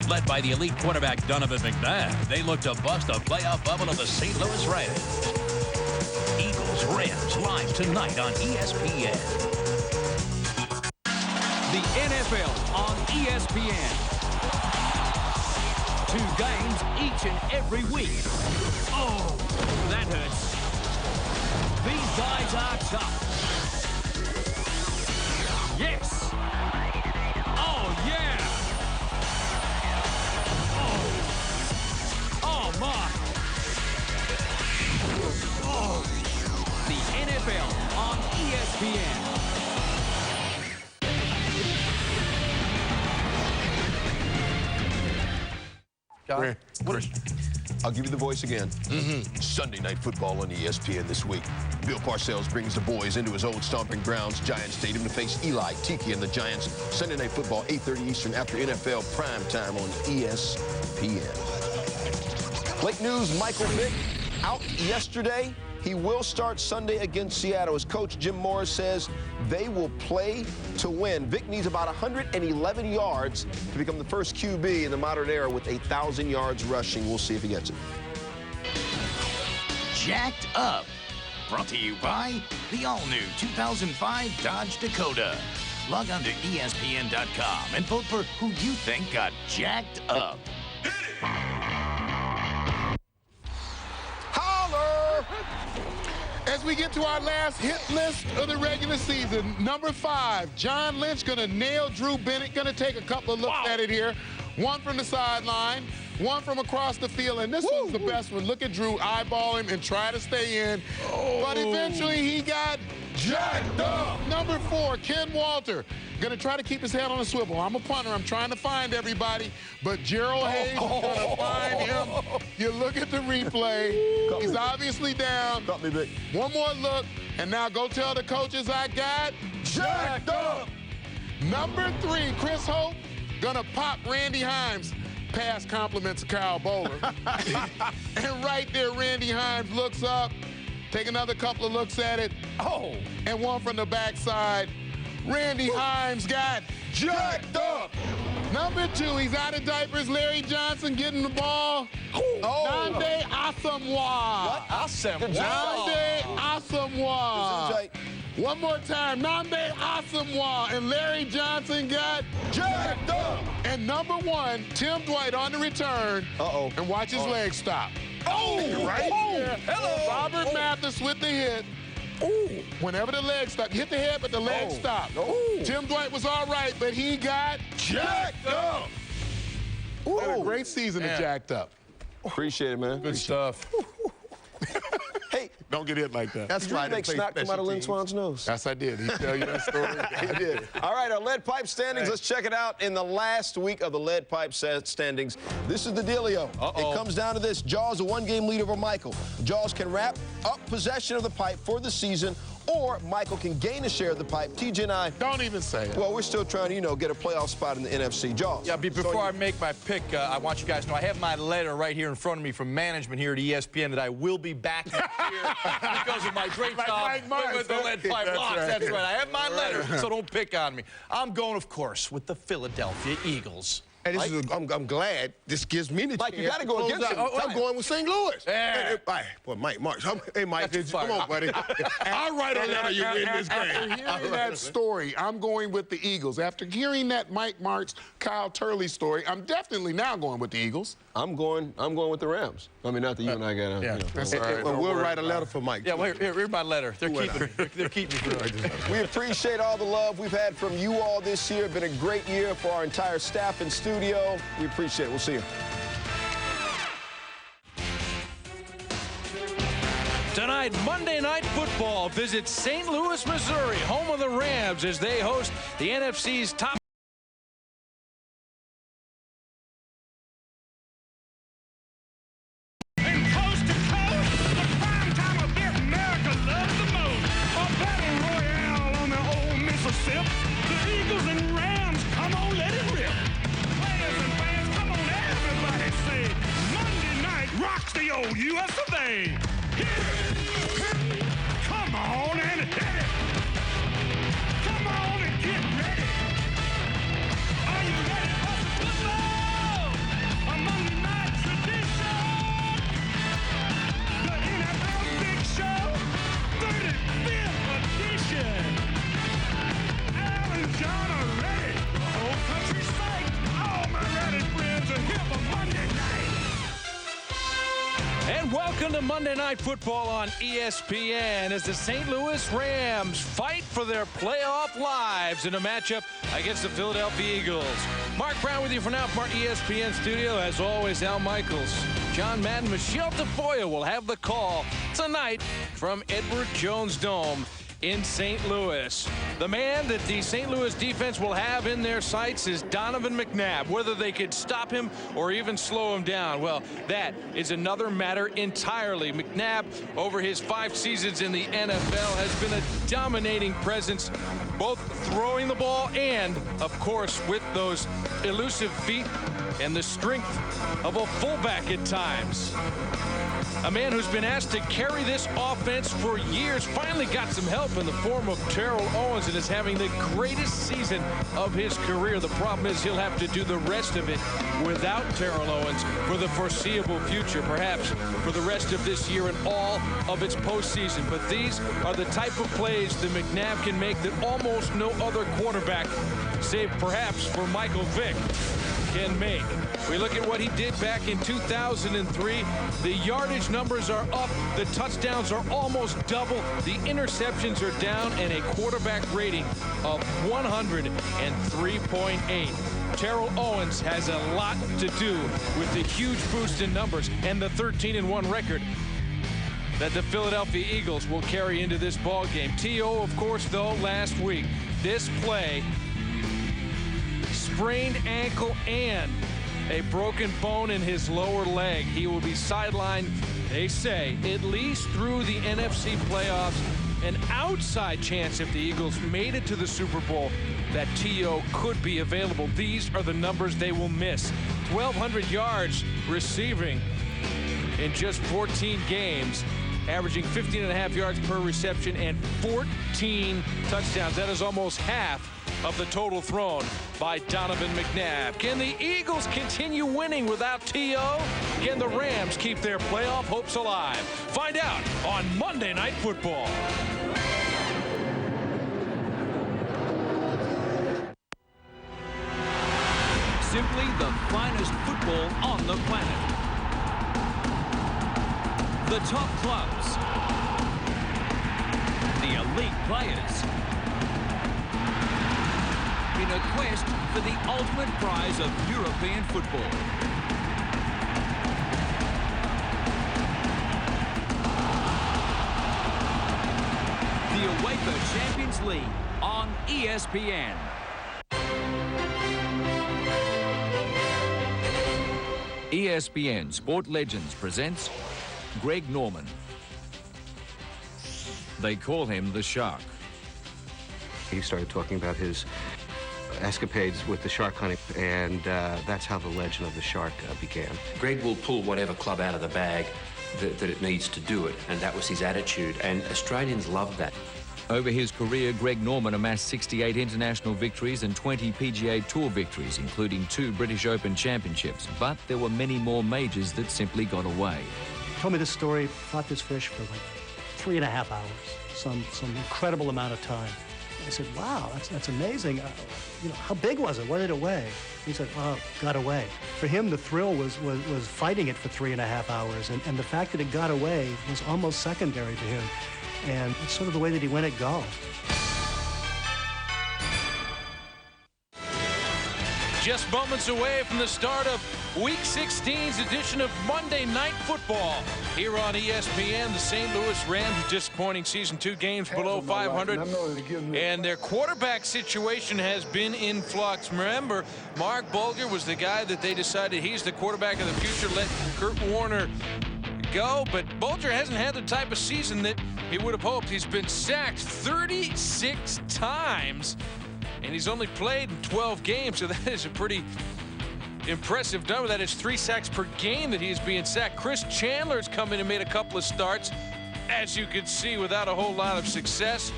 Led by the elite quarterback Donovan McNabb, they look to bust a playoff bubble of the St. Louis Rams. Eagles-Rams live tonight on ESPN. The NFL on ESPN. 2 games each and every week. Oh, that hurts. These guys are tough. Yes. Oh, yeah. Oh, my. Oh. The NFL on ESPN. John, I'll give you the voice again. Sunday Night Football on ESPN this week. Bill Parcells brings the boys into his old stomping grounds, Giants Stadium, to face Eli, Tiki, and the Giants. Sunday Night Football, 8:30 Eastern, after NFL primetime on ESPN. Late news, Michael Vick out yesterday. He will start Sunday against Seattle. As Coach Jim Morris says, they will play to win. Vick needs about 111 yards to become the first QB in the modern era with 1,000 yards rushing. We'll see if he gets it. Jacked Up. Brought to you by the all-new 2005 Dodge Dakota. Log on to ESPN.com and vote for who you think got jacked up. Holler! As we get to our last hit list of the regular season, number 5, John Lynch gonna nail Drew Bennett. Gonna take a couple of looks at it here. One from the sideline, one from across the field, and this one's the best one. Look at Drew eyeball him and try to stay in, but eventually he got jacked up. Number 4, Ken Walter. Gonna try to keep his head on a swivel. I'm a punter. I'm trying to find everybody, but Gerald Hayes is gonna find him. You look at the replay. He's obviously down. Got me, Vic. One more look, and now go tell the coaches I got jacked up. Number 3, Chris Hope. Gonna pop Randy Himes. Pass compliments of Kyle Bowler. And right there, Randy Himes looks up, take another couple of looks at it. Oh, and one from the backside. Randy Himes got jacked up. Number 2, he's out of diapers. Larry Johnson getting the ball. Nande Asamoah. What? Nande Asamoah. One more time, Nande Asamoah, and Larry Johnson got jacked up. And number 1, Tim Dwight on the return. And watch his leg stop. Right here. Hello. Robert Mathis with the hit. Whenever the leg stopped, hit the head, but the leg stopped. Tim Dwight was all right, but he got jacked up. Had a great season to jacked up. Appreciate it, man. Good stuff. Hey, don't get hit like that. That's right. Make snot come out of Lynn Swan's nose. Yes, I did. He tell you that story? He did. All right, our lead pipe standings. Let's check it out in the last week of the lead pipe standings. This is the dealio. It comes down to this. Jaws a 1-game lead over Michael. Jaws can wrap up possession of the pipe for the season, or Michael can gain a share of the pipe. TJ and I... Don't even say it. Well, we're still trying to, you know, get a playoff spot in the NFC. Jaws. Yeah, before I make my pick, I want you guys to know I have my letter right here in front of me from management here at ESPN that I will be back next year because of my great job with the lead pipe locks. That's right. I have my letter, so don't pick on me. I'm going, of course, with the Philadelphia Eagles. Hey, this is I'm glad this gives me the Mike, chance. you got to go against him. I'm going with St. Louis. Yeah. Hey, boy, Mike Marks. Hey, Mike, come on, buddy. I'll write a letter. You win this game. After hearing that story, I'm going with the Eagles. After hearing that Mike Marks, Kyle Turley story, I'm definitely now going with the Eagles. I'm going with the Rams. I mean, not that you and I got. Yeah, that's all right. Well, we'll write a letter for Mike. Yeah, well, here's my letter. They're keeping me. We appreciate all the love we've had from you all this year. It's been a great year for our entire staff in studio. We appreciate it. We'll see you. Tonight, Monday Night Football visits St. Louis, Missouri, home of the Rams, as they host the NFC's top. US of A. Come on and hit it. Come on and get ready. Are you ready for some football? And welcome to Monday Night Football on ESPN as the St. Louis Rams fight for their playoff lives in a matchup against the Philadelphia Eagles. Mark Brown with you for now from our ESPN studio. As always, Al Michaels, John Madden, Michelle Tafoya will have the call tonight from Edward Jones Dome in St. Louis. The man that the St. Louis defense will have in their sights is Donovan McNabb. Whether they could stop him or even slow him down, well, that is another matter entirely. McNabb, over his 5 seasons in the NFL, has been a dominating presence, both throwing the ball and, of course, with those elusive feet and the strength of a fullback at times. A man who's been asked to carry this offense for years finally got some help in the form of Terrell Owens and is having the greatest season of his career. The problem is he'll have to do the rest of it without Terrell Owens for the foreseeable future, perhaps for the rest of this year and all of its postseason. But these are the type of plays that McNabb can make that almost no other quarterback, save perhaps for Michael Vick, can make. We look at what he did back in 2003. The yardage numbers are up. The touchdowns are almost double. The interceptions are down, and a quarterback rating of 103.8. Terrell Owens has a lot to do with the huge boost in numbers and the 13-1 record that the Philadelphia Eagles will carry into this ball game. T.O., of course, though, last week, this play, sprained ankle and a broken bone in his lower leg. He will be sidelined, they say, at least through the NFC playoffs. An outside chance if the Eagles made it to the Super Bowl that T.O. could be available. These are the numbers they will miss. 1,200 yards receiving in just 14 games, averaging 15.5 yards per reception and 14 touchdowns. That is almost half of the total thrown by Donovan McNabb. Can the Eagles continue winning without T.O.? Can the Rams keep their playoff hopes alive? Find out on Monday Night Football. Simply the finest football on the planet. The top clubs. The elite players. In a quest for the ultimate prize of European football. The UEFA Champions League on ESPN. ESPN Sport Legends presents Greg Norman. They call him the Shark. He started talking about his escapades with the shark hunting, and that's how the legend of the shark began. Greg will pull whatever club out of the bag that it needs to do it, and that was his attitude, and Australians loved that. Over his career, Greg Norman amassed 68 international victories and 20 PGA Tour victories, including 2 British Open championships, but there were many more majors that simply got away. He told me this story, fought this fish for like 3.5 hours, some incredible amount of time. I said, wow, that's amazing. You know, how big was it? What did it weigh? He said, oh, got away. For him, the thrill was fighting it for 3.5 hours, and the fact that it got away was almost secondary to him. And it's sort of the way that he went at golf. Just moments away from the start of Week 16's edition of Monday Night Football. Here on ESPN, the St. Louis Rams, disappointing season 2 games below 500. And their quarterback situation has been in flux. Remember, Mark Bulger was the guy that they decided he's the quarterback of the future. Let Kurt Warner go. But Bulger hasn't had the type of season that he would have hoped. He's been sacked 36 times. And he's only played in 12 games, so that is a pretty impressive number. That is 3 sacks per game that he's being sacked. Chris Chandler's come in and made a couple of starts, as you can see, without a whole lot of success.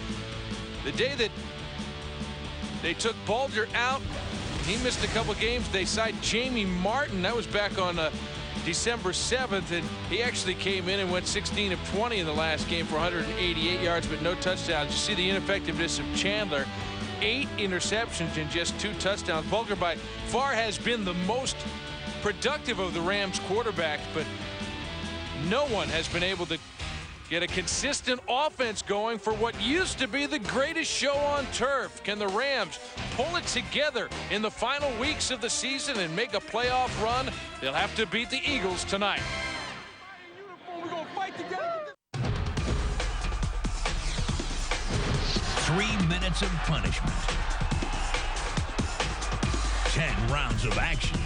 The day that they took Bulger out, he missed a couple games. They signed Jamie Martin. That was back on December 7th, and he actually came in and went 16 of 20 in the last game for 188 yards, but no touchdowns. You see the ineffectiveness of Chandler. 8 interceptions and just 2 touchdowns. Bulger by far has been the most productive of the Rams quarterbacks, but No one has been able to get a consistent offense going for what used to be the greatest show on turf. Can the Rams pull it together in the final weeks of the season and make a playoff run? They'll have to beat the Eagles tonight. 3 minutes of punishment. 10 rounds of action.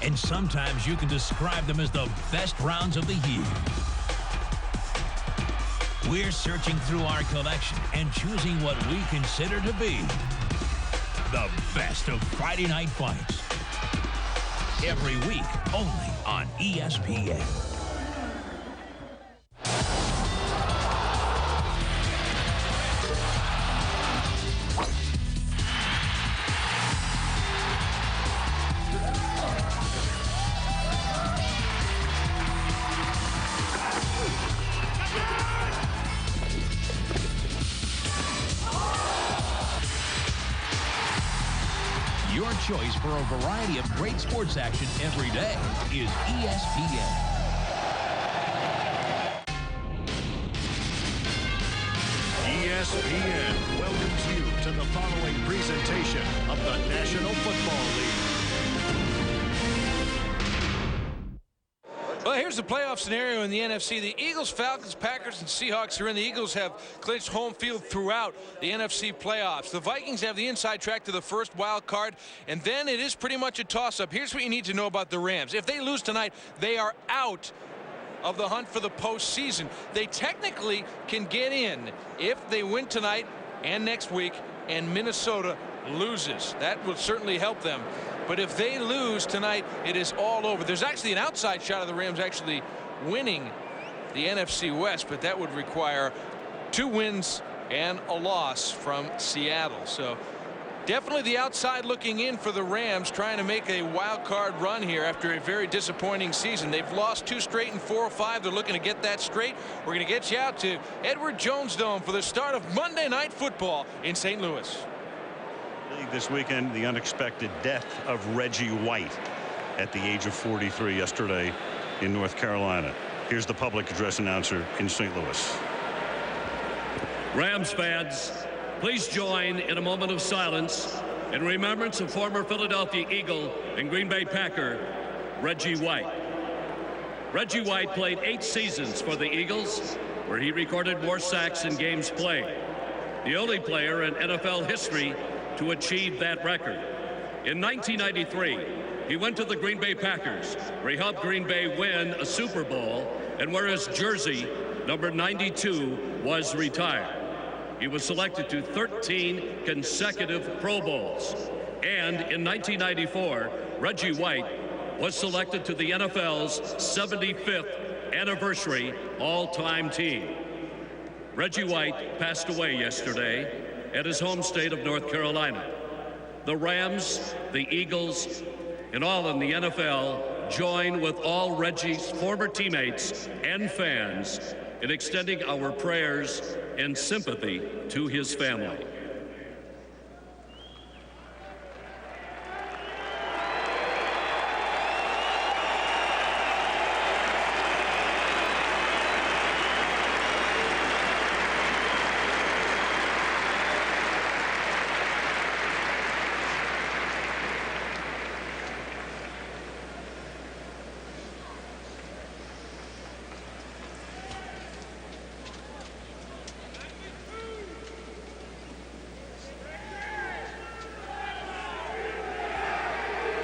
And sometimes you can describe them as the best rounds of the year. We're searching through our collection and choosing what we consider to be the best of Friday night fights. Every week, only on ESPN. Your choice for a variety of great sports action every day is ESPN. ESPN welcomes you to the following presentation of the National Football League. Well, here's the playoff scenario in the NFC. The Eagles, Falcons, Packers, and Seahawks are in. The Eagles have clinched home field throughout the NFC playoffs. The Vikings have the inside track to the first wild card, and then it is pretty much a toss-up. Here's what you need to know about the Rams. If they lose tonight, they are out of the hunt for the postseason. They technically can get in if they win tonight and next week, and Minnesota loses. That will certainly help them. But if they lose tonight, it is all over. There's actually an outside shot of the Rams actually winning the NFC West, but that would require 2 wins and a loss from Seattle. So definitely the outside looking in for the Rams, trying to make a wild card run here after a very disappointing season. They've lost 2 straight and 4 or 5. They're looking to get that straight. We're going to get you out to Edward Jones Dome for the start of Monday Night Football in St. Louis. This weekend, the unexpected death of Reggie White at the age of 43 yesterday in North Carolina. Here's the public address announcer in St. Louis. Rams fans, please join in a moment of silence in remembrance of former Philadelphia Eagle and Green Bay Packer, Reggie White. Reggie White played 8 seasons for the Eagles, where he recorded more sacks in games played. The only player in NFL history to achieve that record. In 1993, he went to the Green Bay Packers, where he helped Green Bay win a Super Bowl and where his jersey, number 92, was retired. He was selected to 13 consecutive Pro Bowls. And in 1994, Reggie White was selected to the NFL's 75th anniversary all-time team. Reggie White passed away yesterday at his home state of North Carolina. The Rams, the Eagles, and all in the NFL join with all Reggie's former teammates and fans in extending our prayers and sympathy to his family.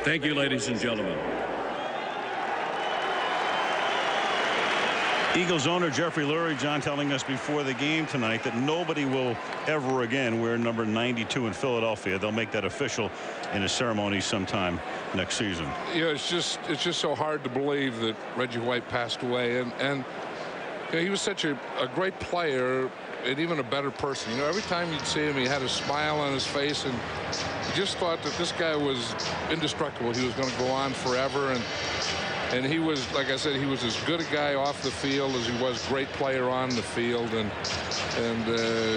Thank you, ladies and gentlemen. Eagles owner Jeffrey Lurie, John, telling us before the game tonight that nobody will ever again wear number 92 in Philadelphia. They'll make that official in a ceremony sometime next season. Yeah, it's just so hard to believe that Reggie White passed away, and you know, he was such a great player, even a better person. You know, every time you'd see him, he had a smile on his face, and you just thought that this guy was indestructible. He was going to go on forever, and he was, like I said, he was as good a guy off the field as he was great player on the field, and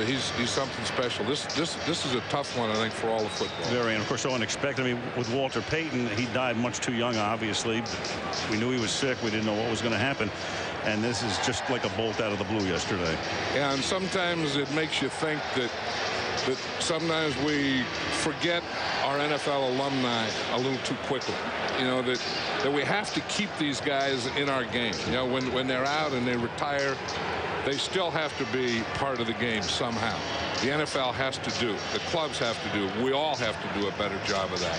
he's something special. This is a tough one, I think, for all of football. Very, and of course, so unexpected. I mean, with Walter Payton, he died much too young, obviously. We knew he was sick. We didn't know what was going to happen. And this is just like a bolt out of the blue yesterday. Yeah, and sometimes it makes you think that sometimes we forget our NFL alumni a little too quickly. You know, that we have to keep these guys in our game. You know, when they're out and they retire, they still have to be part of the game somehow. The NFL has to do. The clubs have to do. We all have to do a better job of that.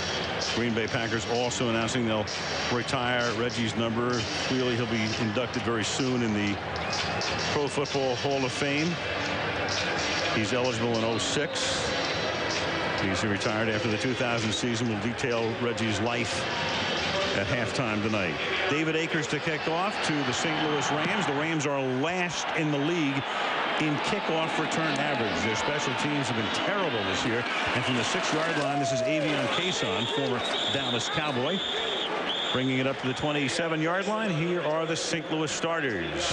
Green Bay Packers also announcing they'll retire Reggie's number. Clearly, he'll be inducted very soon in the Pro Football Hall of Fame. He's eligible in 06. He's retired after the 2000 season. We'll detail Reggie's life at halftime tonight. David Akers to kick off to the St. Louis Rams. The Rams are last in the league in kickoff return average. Their special teams have been terrible this year. And from the 6-yard line, this is Avion Cason, former Dallas Cowboy. Bringing it up to the 27-yard line. Here are the St. Louis starters.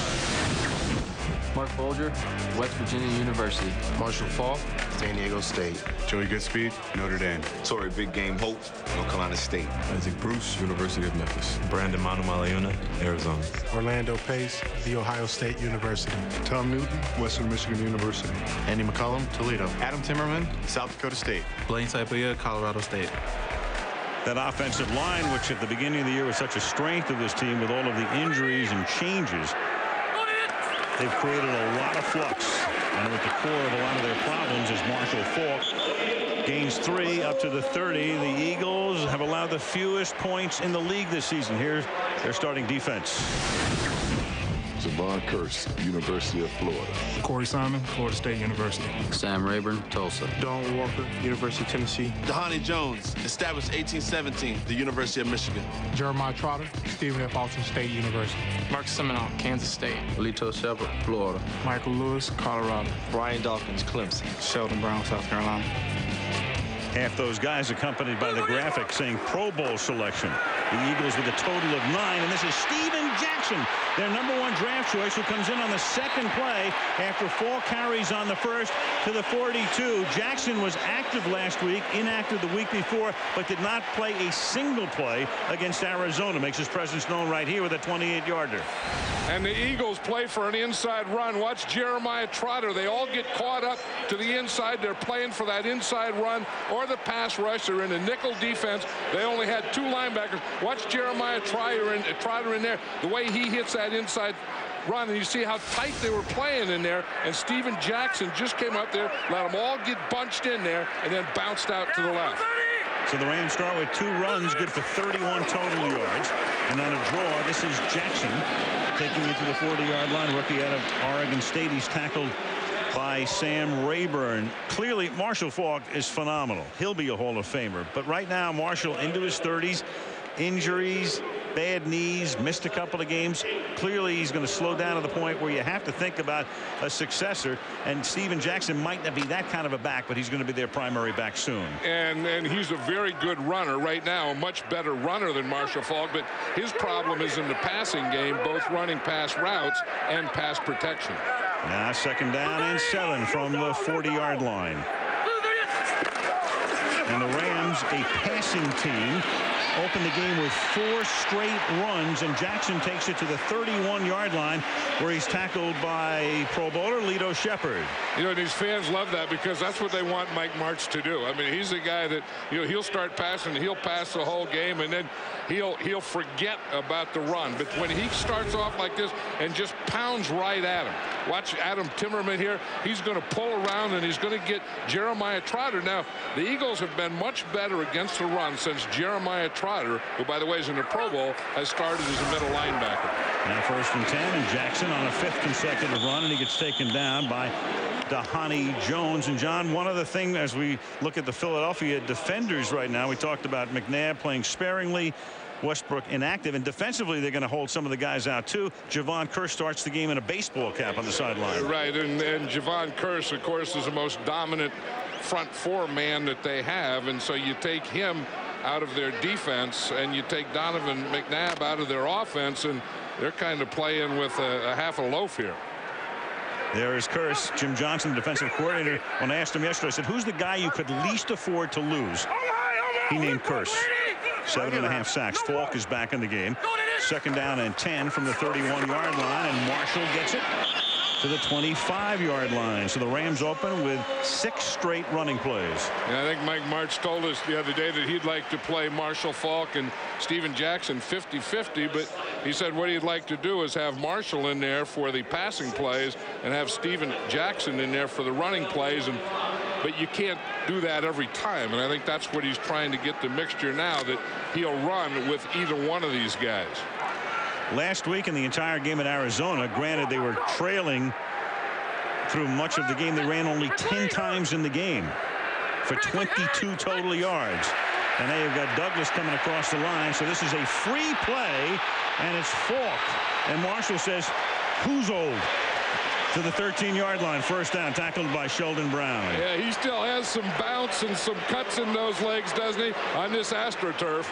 Mark Folger, West Virginia University. Marshall Falk, San Diego State. Joey Goodspeed, Notre Dame. Torrey Big Game Hope, North Carolina State. Isaac Bruce, University of Memphis. Brandon Manueliuna, Arizona. Orlando Pace, The Ohio State University. Tom Newton, Western Michigan University. Andy McCollum, Toledo. Adam Timmerman, South Dakota State. Blaine Saipuya, Colorado State. That offensive line, which at the beginning of the year was such a strength of this team with all of the injuries and changes, they've created a lot of flux. And at the core of a lot of their problems is Marshall Falk. Gains 3 up to the 30. The Eagles have allowed the fewest points in the league this season. Here's their starting defense. Javon Kearse, University of Florida. Corey Simon, Florida State University. Sam Rayburn, Tulsa. Don Walker, University of Tennessee. Dhani Jones, established 1817, the University of Michigan. Jeremiah Trotter, Stephen F. Austin State University. Mark Seminoff, Kansas State. Lito Shepard, Florida. Michael Lewis, Colorado. Brian Dawkins, Clemson. Sheldon Brown, South Carolina. Half those guys accompanied by the graphic saying Pro Bowl selection. The Eagles with a total of 9, and this is Steven Jackson, their #1 draft choice, who comes in on the second play after 4 carries on the first to the 42. Jackson was active last week, inactive the week before, but did not play a single play against Arizona. Makes his presence known right here with a 28-yarder. And the Eagles play for an inside run. Watch Jeremiah Trotter. They all get caught up to the inside. They're playing for that inside run or the pass rush. They're in a nickel defense. They only had 2 linebackers. Watch Jeremiah Trotter in there. The way he hits that inside run, and you see how tight they were playing in there. And Steven Jackson just came up there, let them all get bunched in there, and then bounced out to the left. So the Rams start with 2 runs, good for 31 total yards. And on a draw, this is Jackson taking it to the 40-yard line. Rookie out of Oregon State. He's tackled by Sam Rayburn. Clearly, Marshall Falk is phenomenal. He'll be a Hall of Famer. But right now, Marshall into his 30s, injuries, bad knees, missed a couple of games. Clearly, he's going to slow down to the point where you have to think about a successor. And Steven Jackson might not be that kind of a back, but he's going to be their primary back soon. And he's a very good runner right now, a much better runner than Marshall Falk. But his problem is in the passing game, both running pass routes and pass protection. Now 2nd down and 7 from the 40-yard line. And the Rams, a passing team, open the game with 4 straight runs, and Jackson takes it to the 31-yard line where he's tackled by Pro Bowler Lito Shepard. You know, these fans love that because that's what they want Mike Martz to do. I mean, he's a guy that, you know, he'll start passing, he'll pass the whole game, and then he'll forget about the run. But when he starts off like this and just pounds right at him, watch Adam Timmerman here. He's going to pull around, and he's going to get Jeremiah Trotter. Now, the Eagles have been much better against the run since Jeremiah Trotter, who, by the way, is in the Pro Bowl, has started as a middle linebacker. Now 1st and 10, and Jackson on a 5th consecutive run, and he gets taken down by Dhani Jones. And John, one other thing as we look at the Philadelphia defenders right now, we talked about McNabb playing sparingly. Westbrook inactive, and defensively they're going to hold some of the guys out too. Javon Curse starts the game in a baseball cap on the sideline. Right, and Javon Curse, of course, is the most dominant front four man that they have, and so you take him out of their defense and you take Donovan McNabb out of their offense, and they're kind of playing with a half a loaf here. There is Curse. Jim Johnson, the defensive coordinator, when I asked him yesterday, I said, who's the guy you could least afford to lose? He named Curse. 7.5 sacks. Falk is back in the game. 2nd down and 10 from the 31-yard line, and Marshall gets it to the 25-yard line. So the Rams open with 6 straight running plays. Yeah, I think Mike Martz told us the other day that he'd like to play Marshall Faulk and Steven Jackson 50-50, but he said what he'd like to do is have Marshall in there for the passing plays and have Steven Jackson in there for the running plays, but you can't do that every time, and I think that's what he's trying to get the mixture now, that he'll run with either one of these guys. Last week in the entire game in Arizona, granted they were trailing through much of the game, they ran only 10 times in the game for 22 total yards. And now you've got Douglas coming across the line, so this is a free play, and it's Falk. And Marshall says, who's old? To the 13-yard line. 1st down, tackled by Sheldon Brown. Yeah, he still has some bounce and some cuts in those legs, doesn't he, on this AstroTurf.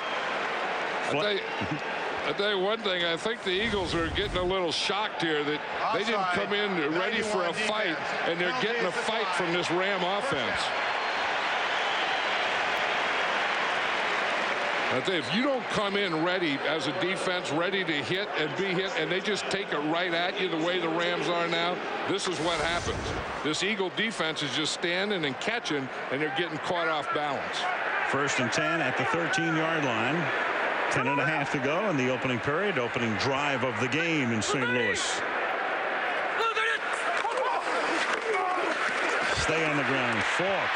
I'll tell you one thing, I think the Eagles are getting a little shocked here that they didn't come in ready for a fight, and they're getting a fight from this Ram offense. I tell you, if you don't come in ready as a defense, ready to hit and be hit, and they just take it right at you the way the Rams are now, this is what happens. This Eagle defense is just standing and catching, and they're getting caught off balance. 1st and 10 at the 13-yard line. 10.5 to go in the opening period, opening drive of the game in St. Louis. Stay on the ground. Falk.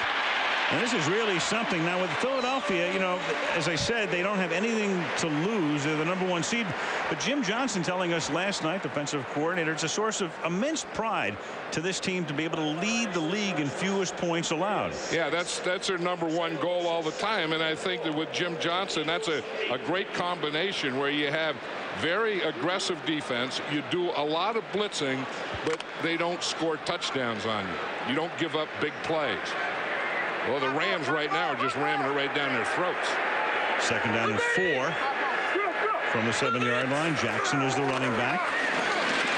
And this is really something. Now with Philadelphia, you know, as I said, they don't have anything to lose. They're the #1 seed. But Jim Johnson telling us last night, defensive coordinator, it's a source of immense pride to this team to be able to lead the league in fewest points allowed. Yeah, that's their #1 goal all the time. And I think that with Jim Johnson, that's a great combination where you have very aggressive defense. You do a lot of blitzing, but they don't score touchdowns on you. You don't give up big plays. Well, the Rams right now are just ramming it right down their throats. 2nd down and 4 from the 7-yard line. Jackson is the running back.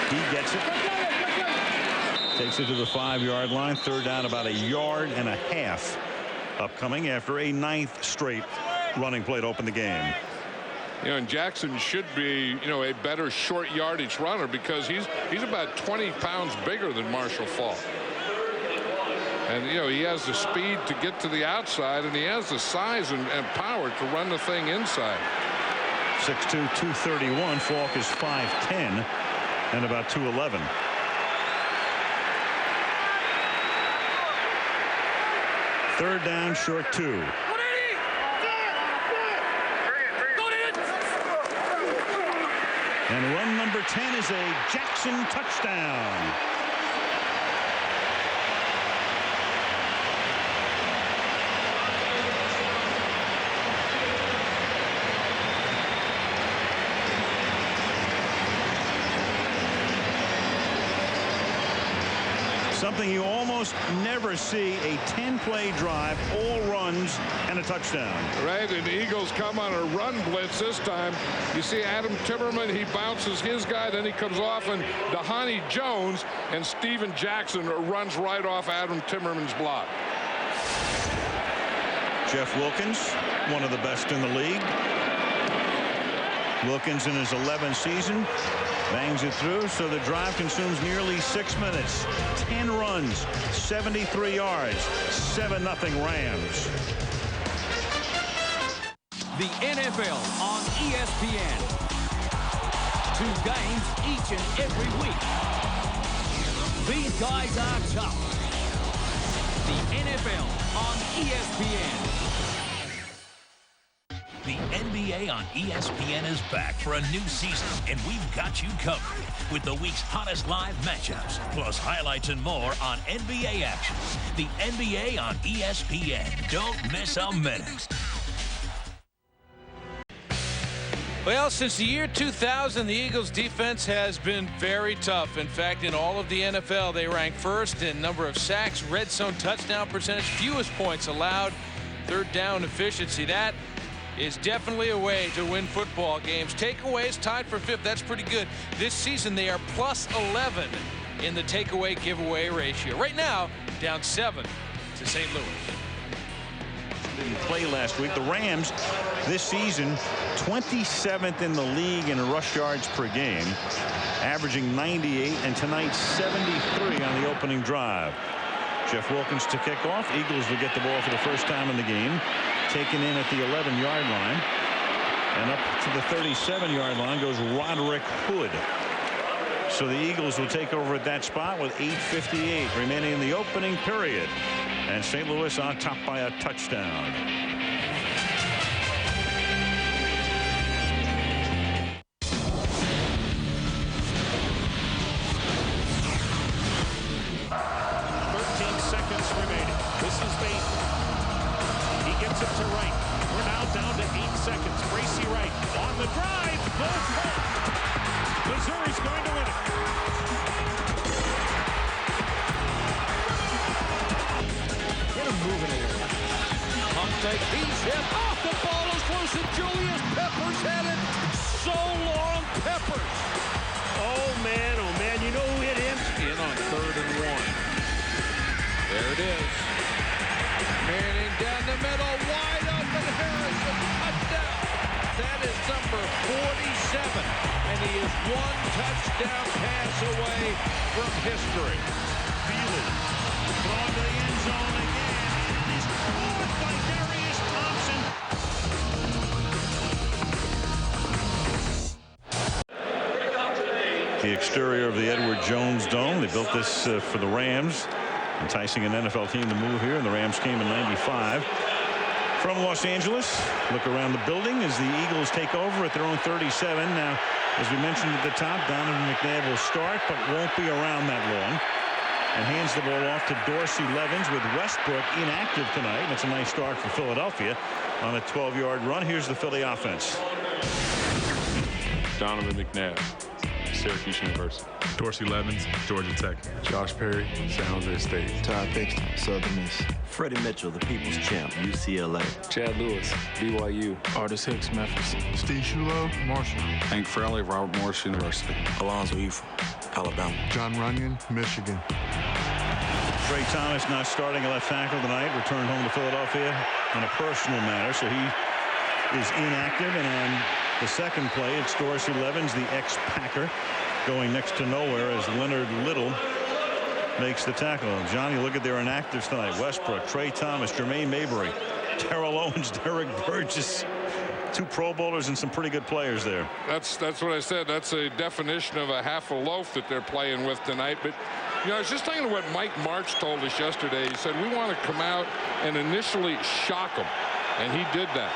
He gets it. Takes it to the 5-yard line. 3rd down, about 1.5 yards upcoming after a 9th straight running play to open the game. You know, and Jackson should be, you know, a better short yardage runner because he's about 20 pounds bigger than Marshall Faulk. And, you know, he has the speed to get to the outside, and he has the size and power to run the thing inside. 6'2", 231. Falk is 5'10", and about 211. Third down, short 2. And run number 10 is a Jackson touchdown. Something you almost never see, a 10-play drive, all runs, and a touchdown. Right, and the Eagles come on a run blitz this time. You see Adam Timmerman, he bounces his guy, then he comes off, and Dahani Jones and Steven Jackson runs right off Adam Timmerman's block. Jeff Wilkins, one of the best in the league. Wilkins in his 11th season bangs it through, so the drive consumes nearly 6 minutes. 10 runs, 73 yards, 7-0 Rams. The NFL on ESPN. 2 games each and every week. These guys are tough. The NFL on ESPN. The NBA on ESPN is back for a new season, and we've got you covered with the week's hottest live matchups, plus highlights and more on NBA action. The NBA on ESPN. Don't miss a minute. Well, since the year 2000, the Eagles' defense has been very tough. In fact, in all of the NFL, they rank first in number of sacks, red zone touchdown percentage, fewest points allowed, third down efficiency. That is definitely a way to win football games. Takeaways tied for fifth. That's pretty good. This season, they are plus 11 in the takeaway giveaway ratio. Right now, down 7 to St. Louis. Didn't play last week. The Rams this season 27th in the league in rush yards per game, averaging 98, and tonight 73 on the opening drive. Jeff Wilkins to kick off. Eagles will get the ball for the first time in the game, taken in at the 11-yard line, and up to the 37-yard line goes Roderick Hood. So the Eagles will take over at that spot with 8:58 remaining in the opening period. And St. Louis on top by a touchdown. Seconds remaining. This is Bates. He gets it to Wright. We're now down to 8 seconds. Bracy Wright on the drive. No fault. Missouri's going to win it. Get him moving in here. Pump fake. He's hit. Off the ball is close to Julius. Peppers had it. So long, Peppers. Oh, man. You know who hit him? In on 3rd and 1. There it is. Manning down the middle, wide open. Harrison, touchdown. That is number 47, and he is one touchdown pass away from history. Feely throwing to the end zone again, and it is caught by Darius Thompson. The exterior of the Edward Jones Dome. They built this for the Rams, enticing an NFL team to move here, and the Rams came in '95. From Los Angeles, look around the building as the Eagles take over at their own 37. Now, as we mentioned at the top, Donovan McNabb will start, but won't be around that long. And hands the ball off to Dorsey Levens with Westbrook inactive tonight. That's a nice start for Philadelphia on a 12-yard run. Here's the Philly offense. Donovan McNabb, Syracuse University. Dorsey Levens, Georgia Tech. Josh Perry, San Jose State. Todd Pinkston, Southern Miss. Freddie Mitchell, the People's Champ, UCLA. Chad Lewis, BYU. Artis Hicks, Memphis. Steve Shulo, Marshall. Hank Fraley, Robert Morris University. Alonzo Eufel, Alabama. John Runyon, Michigan. Trey Thomas not starting at left tackle tonight. Returned home to Philadelphia on a personal matter, so he is inactive. And on the second play, it's Dorsey Levens, the ex-Packer, going next to nowhere as Leonard Little makes the tackle. Johnny, look at their inactives tonight. Westbrook, Trey Thomas, Jermaine Mabry, Terrell Owens, Derek Burgess. 2 Pro Bowlers and some pretty good players there. That's what I said. That's a definition of a half a loaf that they're playing with tonight. But, you know, I was just thinking of what Mike Martz told us yesterday. He said, we want to come out and initially shock them. And he did that.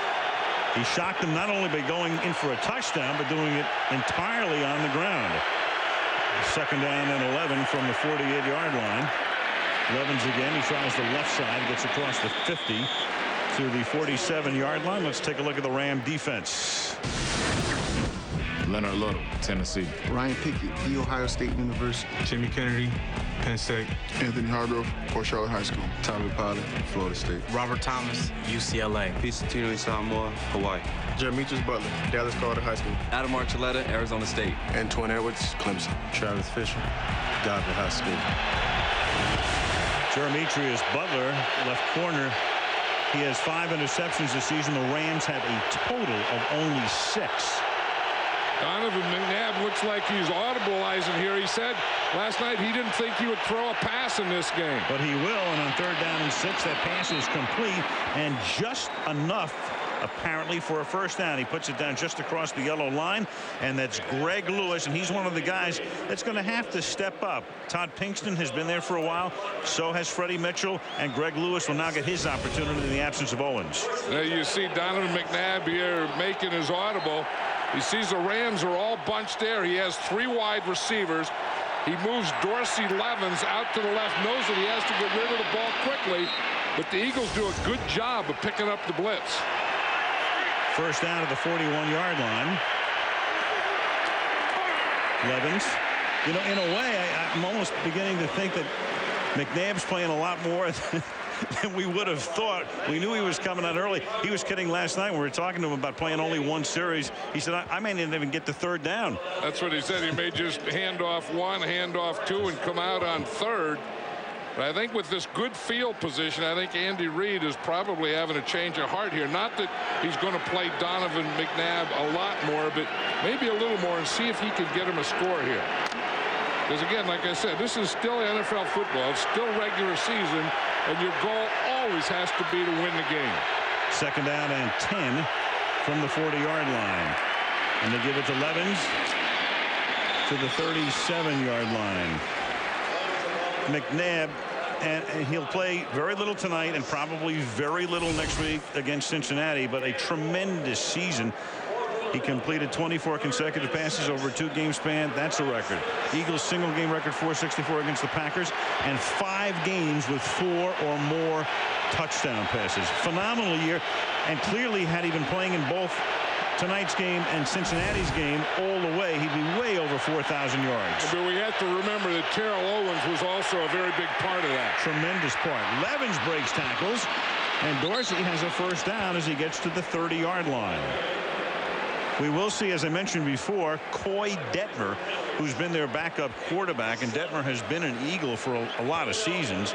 He shocked them not only by going in for a touchdown, but doing it entirely on the ground. 2nd down and 11 from the 48-yard line. Levens again. He tries the left side, gets across the 50 to the 47-yard line. Let's take a look at the Ram defense. Leonard Little, Tennessee. Ryan Pickett, The Ohio State University. Jimmy Kennedy, Penn State. Anthony Hargrove, Port Charlotte High School. Tommy Pollard, Florida State. Robert Thomas, UCLA. Pisatino Samoa, Hawaii. Jeremiah Butler, Dallas Carter High School. Adam Archuleta, Arizona State. Antoine Edwards, Clemson. Travis Fisher, David High School. Jeremiah Butler, left corner. He has 5 interceptions this season. The Rams have a total of only 6. Donovan McNabb looks like he's audibilizing here. He said last night he didn't think he would throw a pass in this game. But he will, and on 3rd down and 6, that pass is complete and just enough apparently for a first down. He puts it down just across the yellow line, and that's Greg Lewis, and he's one of the guys that's going to have to step up. Todd Pinkston has been there for a while. So has Freddie Mitchell, and Greg Lewis will now get his opportunity in the absence of Owens. Now you see Donovan McNabb here making his audible. He sees the Rams are all bunched there. He has 3 wide receivers. He moves Dorsey Levens out to the left, knows that he has to get rid of the ball quickly, but the Eagles do a good job of picking up the blitz. First down at the 41-yard line. Levens. You know, in a way, I'm almost beginning to think that McNabb's playing a lot more than we would have thought. We knew he was coming out early. He was kidding last night when we were talking to him about playing only one series. He said, I may not even get to third down. That's what he said. He may just hand off one, hand off two, and come out on third. But I think with this good field position, I think Andy Reid is probably having a change of heart here. Not that he's going to play Donovan McNabb a lot more, but maybe a little more, and see if he can get him a score here. Because again, like I said, this is still NFL football. It's still regular season, and your goal always has to be to win the game. Second down and 10 from the 40-yard line. And they give it to Levens to the 37-yard line. McNabb, and he'll play very little tonight and probably very little next week against Cincinnati, but a tremendous season. He completed 24 consecutive passes over a 2-game span. That's a record. Eagles single-game record 464 against the Packers, and 5 games with 4 or more touchdown passes. Phenomenal year, and clearly had he been playing in both tonight's game and Cincinnati's game all the way, he'd be way over 4,000 yards. But we have to remember that Terrell Owens was also a very big part of that. Tremendous part. Levens breaks tackles, and Dorsey has a first down as he gets to the 30-yard line. We will see, as I mentioned before, Coy Detmer, who's been their backup quarterback, and Detmer has been an Eagle for a lot of seasons.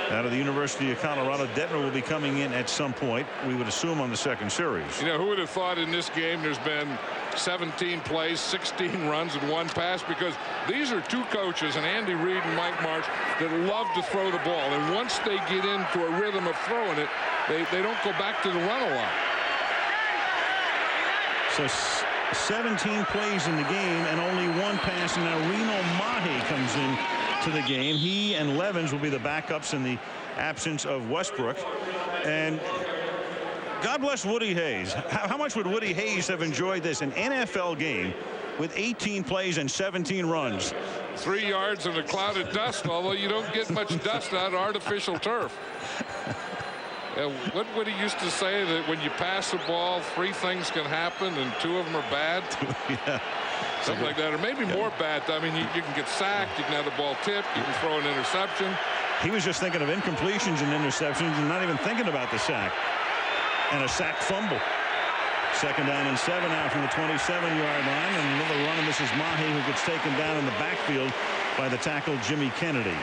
Out of the University of Colorado, Detmer will be coming in at some point, we would assume, on the second series. You know, who would have thought in this game there's been 17 plays, 16 runs, and 1 pass? Because these are 2 coaches, and Andy Reid and Mike Martz, that love to throw the ball. And once they get into a rhythm of throwing it, they don't go back to the run a lot. So 17 plays in the game and only 1 pass, and now Reno Mahe comes in to the game. He and Levens will be the backups in the absence of Westbrook. And God bless Woody Hayes. How much would Woody Hayes have enjoyed this? An NFL game with 18 plays and 17 runs. 3 yards in a cloud of dust, although you don't get much dust out of artificial turf. What would he used to say, that when you pass the ball, 3 things can happen and 2 of them are bad? Yeah. Something like that, or maybe more bad. I mean, you can get sacked, you can have the ball tipped, you can throw an interception. He was just thinking of incompletions and interceptions and not even thinking about the sack. And a sack fumble. Second down and 7 now from the 27-yard line, and another run, and this is Mahe, who gets taken down in the backfield by the tackle Jimmy Kennedy.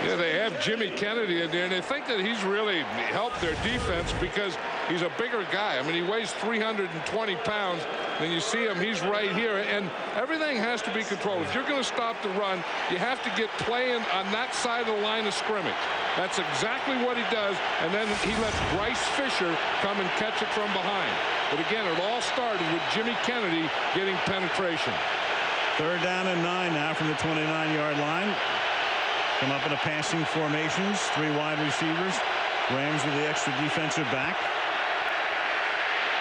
Yeah, they have Jimmy Kennedy in there, and they think that he's really helped their defense because he's a bigger guy. I mean, he weighs 320 pounds. Then you see him, he's right here, and everything has to be controlled. If you're going to stop the run, you have to get playing on that side of the line of scrimmage. That's exactly what he does, and then he lets Bryce Fisher come and catch it from behind. But again, it all started with Jimmy Kennedy getting penetration. Third down and 9 now from the 29-yard line. Come up in a passing formations, 3 wide receivers. Rams with the extra defensive back.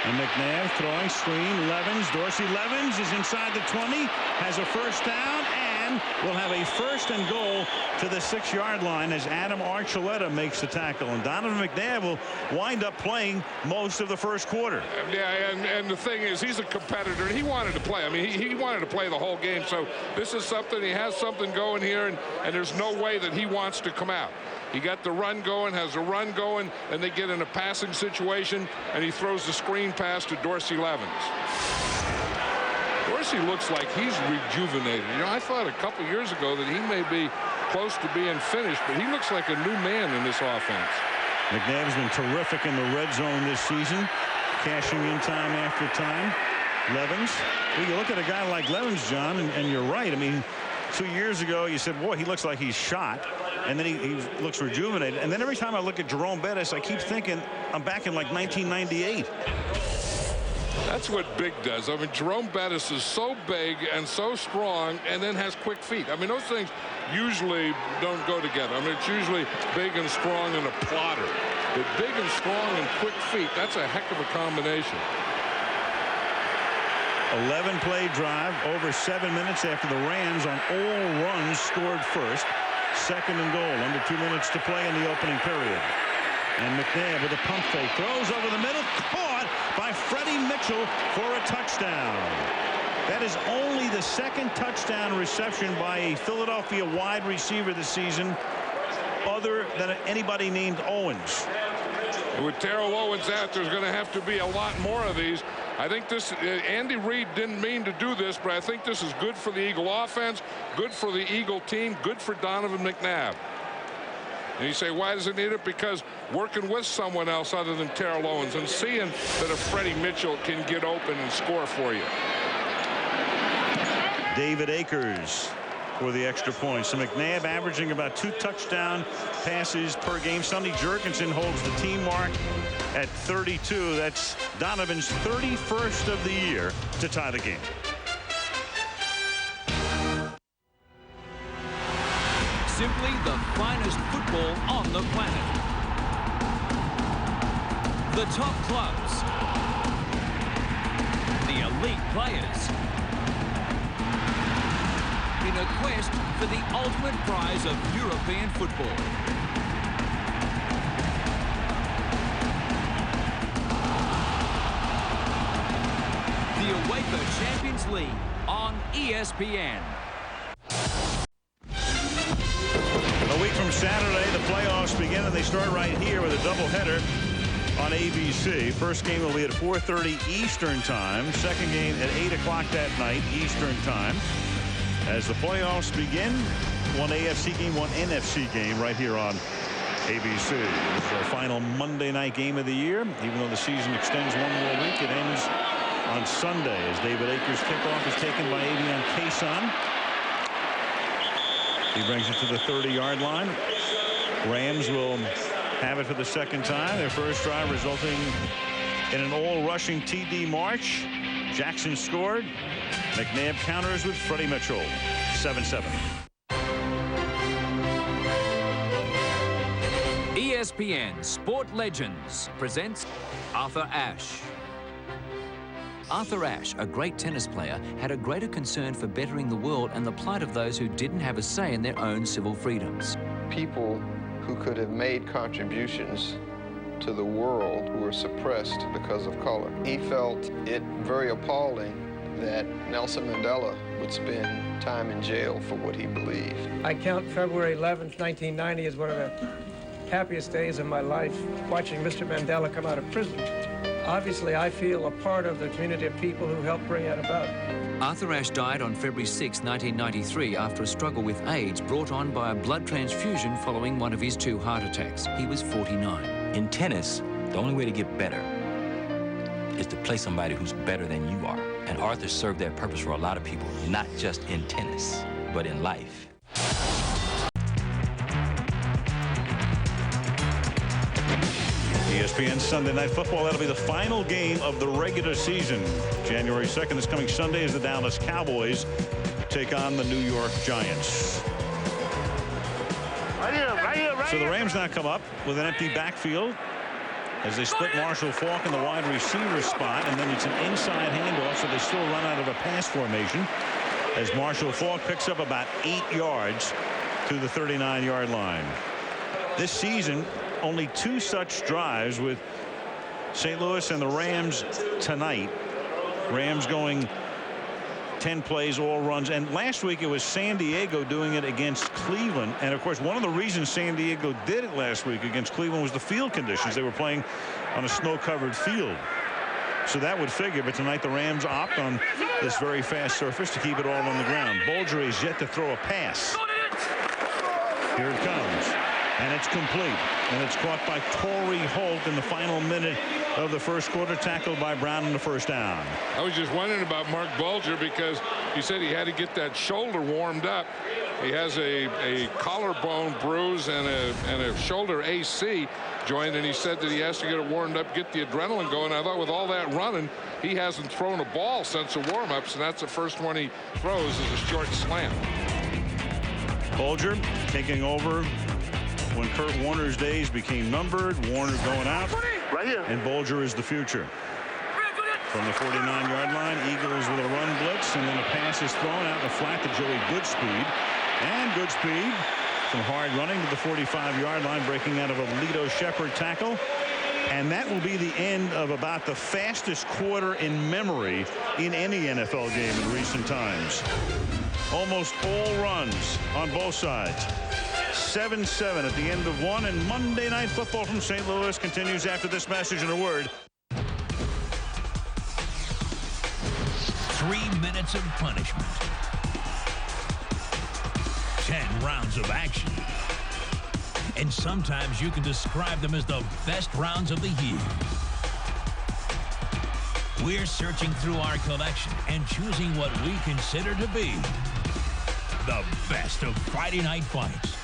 And McNabb throwing screen. Levens, Dorsey. Levens is inside the 20, has a first down, and will have a first and goal to the 6-yard line as Adam Archuleta makes the tackle. And Donovan McNabb will wind up playing most of the first quarter. Yeah, and the thing is, he's a competitor, and he wanted to play. I mean, he wanted to play the whole game, so this is something, he has something going here, and there's no way that he wants to come out. He got the run going, has a run going, and they get in a passing situation, and he throws the screen pass to Dorsey Levens. Dorsey looks like he's rejuvenated. You know, I thought a couple years ago that he may be close to being finished, but he looks like a new man in this offense. McNabb's been terrific in the red zone this season, cashing in time after time. Levens, you look at a guy like Levens, John, and you're right. I mean, 2 years ago, you said, boy, he looks like he's shot. And then he looks rejuvenated. And then every time I look at Jerome Bettis, I keep thinking I'm back in like 1998. That's what big does. I mean, Jerome Bettis is so big and so strong and then has quick feet. I mean, those things usually don't go together. I mean, it's usually big and strong and a plotter. But big and strong and quick feet, that's a heck of a combination. 11-play drive, over 7 minutes after the Rams on all runs scored first. Second and goal, under 2 minutes to play in the opening period. And McNabb with a pump fake, throws over the middle, caught by Freddie Mitchell for a touchdown. That is only the second touchdown reception by a Philadelphia wide receiver this season, other than anybody named Owens. With Terrell Owens out, there's going to have to be a lot more of these. I think this, Andy Reid didn't mean to do this, but I think this is good for the Eagle offense, good for the Eagle team, good for Donovan McNabb. And you say, why does it need it? Because working with someone else other than Terrell Owens and seeing that a Freddie Mitchell can get open and score for you. David Akers for the extra point. So McNabb averaging about 2 touchdown passes per game. Sonny Jurgensen holds the team mark at 32. That's Donovan's 31st of the year to tie the game. Simply the finest football on the planet. The top clubs. The elite players. In a quest for the ultimate prize of European football. The UEFA Champions League on ESPN. A week from Saturday, the playoffs begin, and they start right here with a doubleheader on ABC. First game will be at 4:30 Eastern Time. Second game at 8 o'clock that night Eastern Time. As the playoffs begin, one AFC game, one NFC game right here on ABC. This is our final Monday night game of the year. Even though the season extends one more week, it ends on Sunday as David Akers' kickoff is taken by Avion Kason. He brings it to the 30-yard line. Rams will have it for the second time. Their first drive resulting in an all-rushing TD march. Jackson scored. McNabb counters with Freddie Mitchell. 7-7. ESPN Sport Legends presents Arthur Ashe. Arthur Ashe, a great tennis player, had a greater concern for bettering the world and the plight of those who didn't have a say in their own civil freedoms. People who could have made contributions to the world who were suppressed because of color. He felt it very appalling that Nelson Mandela would spend time in jail for what he believed. I count February 11th, 1990 as one of the happiest days of my life, watching Mr. Mandela come out of prison. Obviously, I feel a part of the community of people who helped bring that about. Arthur Ashe died on February 6, 1993, after a struggle with AIDS brought on by a blood transfusion following one of his 2 heart attacks. He was 49. In tennis, the only way to get better is to play somebody who's better than you are. And Arthur served that purpose for a lot of people, not just in tennis, but in life. ESPN Sunday Night Football. That'll be the final game of the regular season. January 2nd, this coming Sunday, as the Dallas Cowboys take on the New York Giants. So the Rams now come up with an empty backfield as they split Marshall Faulk in the wide receiver spot, and then it's an inside handoff, so they still run out of a pass formation as Marshall Faulk picks up about 8 yards to the 39-yard line. This season, only 2 such drives with St. Louis and the Rams tonight. Rams going 10 plays, all runs. And last week it was San Diego doing it against Cleveland. And of course, one of the reasons San Diego did it last week against Cleveland was the field conditions. They were playing on a snow-covered field. So that would figure. But tonight the Rams opt on this very fast surface to keep it all on the ground. Bolger is yet to throw a pass. Here it comes. And it's complete. And it's caught by Torrey Holt in the final minute of the first quarter, tackled by Brown in the first down. I was just wondering about Mark Bulger because he said he had to get that shoulder warmed up. He has a collarbone bruise and a shoulder AC joint, and he said that he has to get it warmed up, get the adrenaline going. I thought with all that running, he hasn't thrown a ball since the warm-ups, and that's the first one he throws is a short slant. Bulger taking over when Kurt Warner's days became numbered. Warner going out, and Bulger is the future. From the 49-yard line, Eagles with a run blitz, and then a pass is thrown out in the flat to Joey Goodspeed. And Goodspeed, some hard running to the 45-yard line, breaking out of a Lito Shepard tackle. And that will be the end of about the fastest quarter in memory in any NFL game in recent times. Almost all runs on both sides. 7-7 at the end of one, and Monday Night Football from St. Louis continues after this message and a word. 3 minutes of punishment. 10 rounds of action. And sometimes you can describe them as the best rounds of the year. We're searching through our collection and choosing what we consider to be the best of Friday night fights.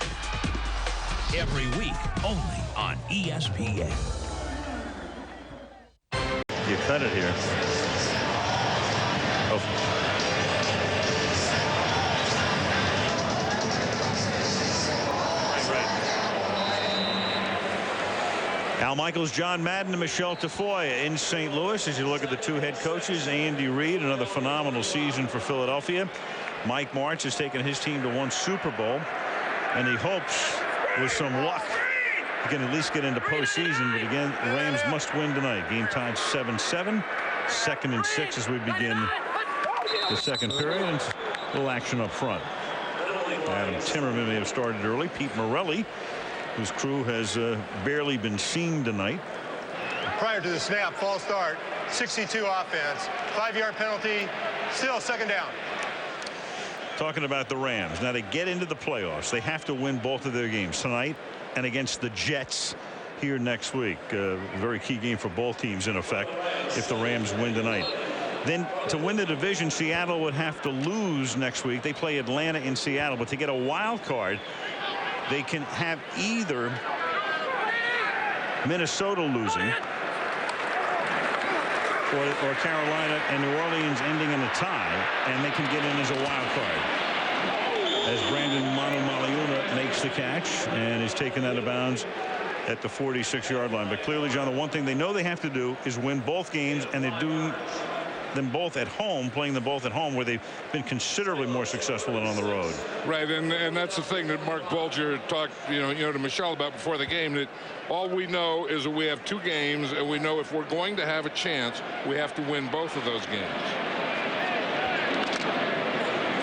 Every week, only on ESPN. You cut it here. Oh. Al Michaels, John Madden, and Michelle Tafoya in St. Louis. As you look at the two head coaches, Andy Reid, another phenomenal season for Philadelphia. Mike Martz has taken his team to one Super Bowl, and he hopes with some luck he can at least get into postseason. But again, the Rams must win tonight. Game tied 7-7. 2nd and 6 as we begin the second period. And a little action up front. Adam Timmerman may have started early. Pete Morelli, whose crew has barely been seen tonight. Prior to the snap, false start, 62 offense, 5-yard penalty, still 2nd down. Talking about the Rams. Now, to get into the playoffs, they have to win both of their games tonight and against the Jets here next week. A very key game for both teams, in effect, if the Rams win tonight. Then to win the division, Seattle would have to lose next week. They play Atlanta in Seattle, but to get a wild card, they can have either Minnesota losing or Carolina and New Orleans ending in a tie, and they can get in as a wild card. As Brandon Manu makes the catch and is taken out of bounds at the 46-yard line. But clearly, John, the one thing they know they have to do is win both games, and they're doing them both at home, playing them both at home, where they've been considerably more successful than on the road. Right, and that's the thing that Mark Bulger talked, you know, to Michelle about before the game, that all we know is that we have 2 games, and we know if we're going to have a chance, we have to win both of those games.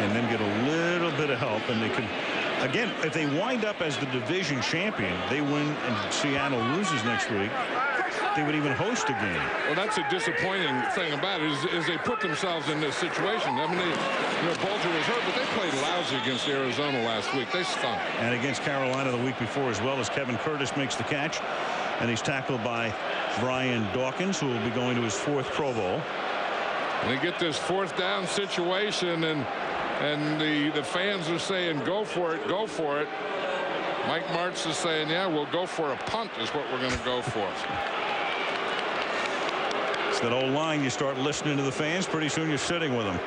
And then get a little bit of help, and they can, again, if they wind up as the division champion, they win and Seattle loses next week, they would even host a game. Well, that's a disappointing thing about it, is they put themselves in this situation. I mean, Bulger was hurt, but they played lousy against Arizona last week. They stunk. And against Carolina the week before as well, as Kevin Curtis makes the catch, and he's tackled by Brian Dawkins, who will be going to his 4th Pro Bowl. And they get this 4th down situation, and the fans are saying, go for it, go for it. Mike Martz is saying, yeah, we'll go for a punt is what we're going to go for. It's that old line, you start listening to the fans, pretty soon you're sitting with them.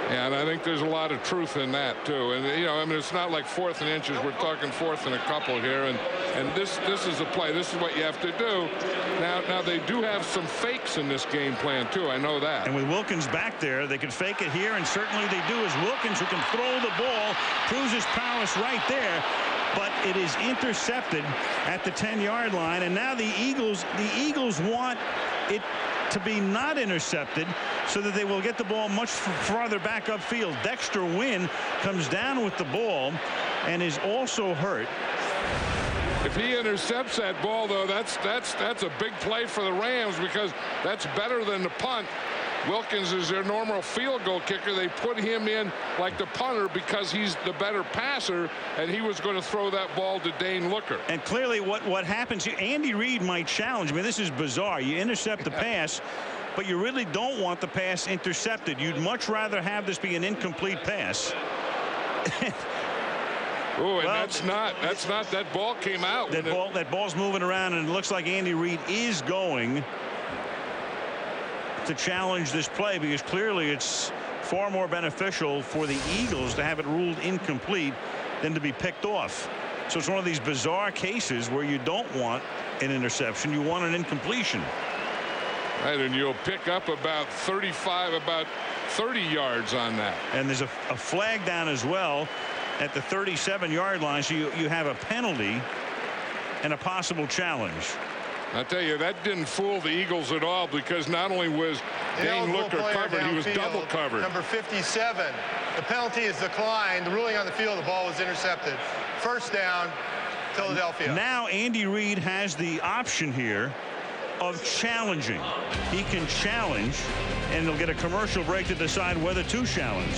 Yeah, and I think there's a lot of truth in that, too. And, you know, I mean, it's not like 4th and inches. We're talking 4th and a couple here. And this is a play. This is what you have to do. Now they do have some fakes in this game plan, too. I know that. And with Wilkins back there, they can fake it here, and certainly they do, as Wilkins, who can throw the ball, proves his prowess right there. But it is intercepted at the 10-yard line, and now the Eagles want it to be not intercepted so that they will get the ball much farther back upfield. Dexter Wynn comes down with the ball and is also hurt. If he intercepts that ball, though, that's a big play for the Rams, because that's better than the punt. Wilkins is their normal field goal kicker. They put him in like the punter because he's the better passer, and he was going to throw that ball to Dane Looker. And clearly what happens here, Andy Reid might challenge. I mean, this is bizarre. You intercept the pass, but you really don't want the pass intercepted. You'd much rather have this be an incomplete pass. Oh, and well, that's not that ball came out. That ball's moving around, and it looks like Andy Reid is going to challenge this play, because clearly it's far more beneficial for the Eagles to have it ruled incomplete than to be picked off. So it's one of these bizarre cases where you don't want an interception, you want an incompletion. Right, and you'll pick up about 30 yards on that. And there's a flag down as well at the 37-yard line, so you have a penalty and a possible challenge. I tell you, that didn't fool the Eagles at all, because not only was Dane Looker covered, he was double covered. Number 57. The penalty is declined. The ruling on the field, the ball was intercepted. First down, Philadelphia. Now Andy Reid has the option here of challenging. He can challenge, and they'll get a commercial break to decide whether to challenge.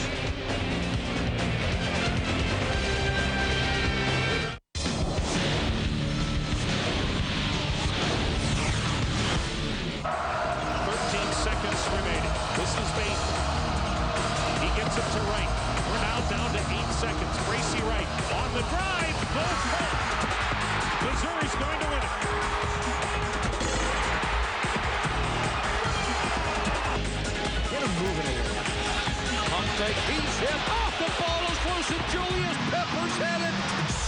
He's hit off the ball is loose, and Julius Peppers had it.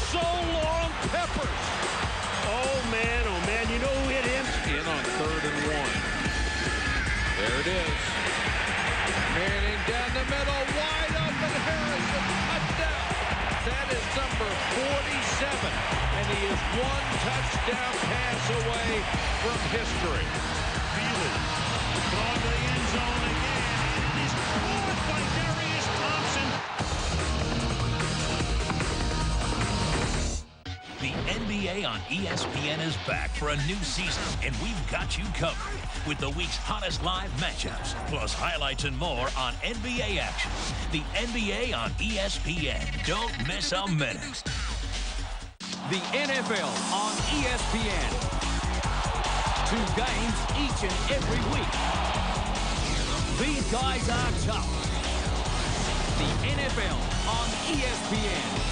So long, Peppers. Oh man, you know who hit him? In on 3rd and 1. There it is. Manning down the middle, wide open. Harrison, touchdown. That is number 47, and he is 1 touchdown pass away from history. Feely going to the end zone again. It is caught by Darius Thompson. The NBA on ESPN is back for a new season, and we've got you covered with the week's hottest live matchups, plus highlights and more on NBA action. The NBA on ESPN. Don't miss a minute. The NFL on ESPN. 2 games each and every week. These guys are tough. The NFL on ESPN.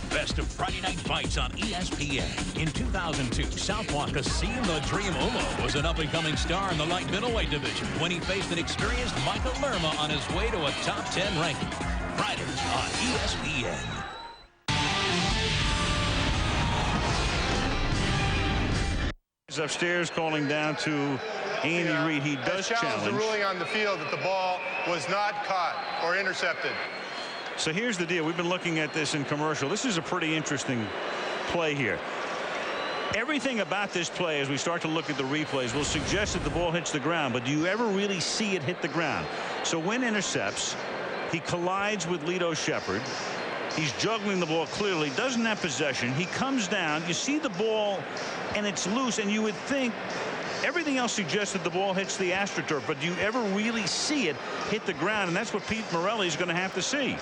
Best of Friday Night Fights on ESPN. In 2002, Southpaw Kassim the Dream Umo was an up-and-coming star in the light middleweight division when he faced an experienced Michael Lerma on his way to a top 10 ranking. Fridays on ESPN. He's upstairs calling down to Andy Reid. He does challenge. The ruling on the field that the ball was not caught or intercepted. So here's the deal. We've been looking at this in commercial. This is a pretty interesting play here. Everything about this play, as we start to look at the replays, will suggest that the ball hits the ground, but do you ever really see it hit the ground? So when intercepts, he collides with Lito Shepherd. He's juggling the ball clearly, doesn't have possession. He comes down, you see the ball, and it's loose, and you would think everything else suggests that the ball hits the AstroTurf, but do you ever really see it hit the ground? And that's what Pete Morelli is going to have to see.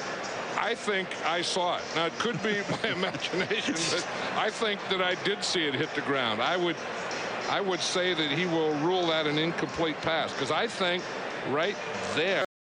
I think I saw it. Now, it could be my imagination, but I think that I did see it hit the ground. I would say that he will rule that an incomplete pass, because I think right there